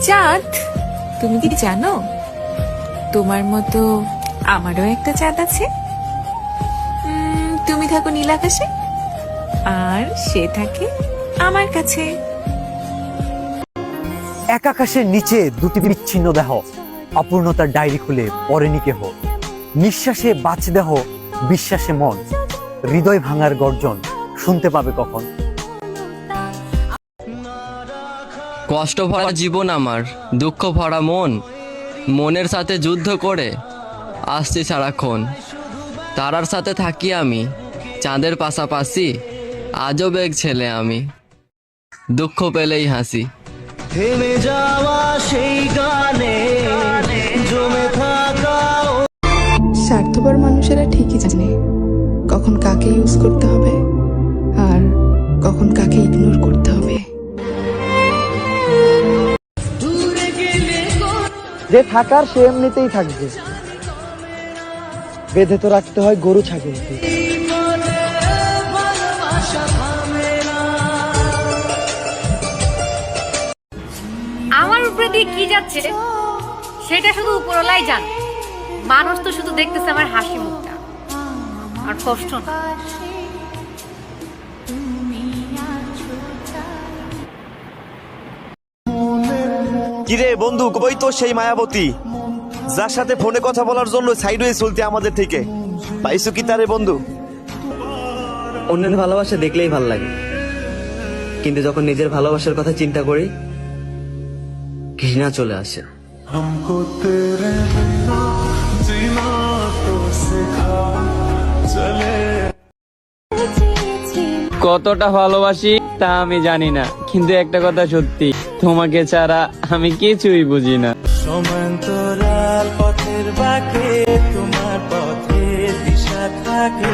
চাঁদ, তুমি কি জানো তোমার মতো আমারও একটা চাঁদ আছে। তুমি থাকো নীল আকাশে আর সে থাকে আমার কাছে। এক আকাশের নিচে দুটি বিচ্ছিন্ন দেহ, অপূর্ণতার ডায়েরি খুলে পড়েনি কেহ। নিঃশ্বাসে বাঁচে দেহ, বিশ্বাসে মন, হৃদয় ভাঙার গর্জন শুনতে পাবে কখন। কষ্ট ভরা জীবন আমার, দুঃখ ভরা মন, মনের সাথে যুদ্ধ করে আসছি সারাক্ষণ। তারার সাথে থাকি আমি, চাঁদের পাশাপাশি, আজব এক ছেলে আমি, দুঃখ পেলেই হাসি। থেমে যাওয়া সেই গানে জমে থাকা। স্বার্থপর মানুষেরা ঠিকই জানে কখন কাকে ইউজ করতে হবে আর কখন কাকে ইগনোর করতে হবে। যে থাকার সে এমনিতেই থাকবে, বেঁধে তো রাখতে হয় গরু ছাগলকে। আমার উপরে দিয়ে কি যাচ্ছে সেটা শুধু উপরওয়ালাই জানে। মানুষ তো শুধু দেখতেছে আমার হাসি মুখটা আর কষ্ট না। কিরে বন্ধু, কই তো সেই মায়াবতী যার সাথে ফোনে কথা বলার জন্য সাইড হয়ে চলতে আমাদের থেকে? পাইছো কি তারে বন্ধু? অন্যের ভালোবাসা দেখলেই ভাল লাগে, কিন্তু যখন নিজের ভালোবাসার কথা চিন্তা করি ঘৃণা চলে আসে। কতটা ভালোবাসি তা আমি জানি না, কিন্তু একটা কথা সত্যি, তোমাকে ছাড়া আমি কিছুই বুঝি না। সমান্তরাল পথের বাঁকে তোমার পথে দিশা থাকে।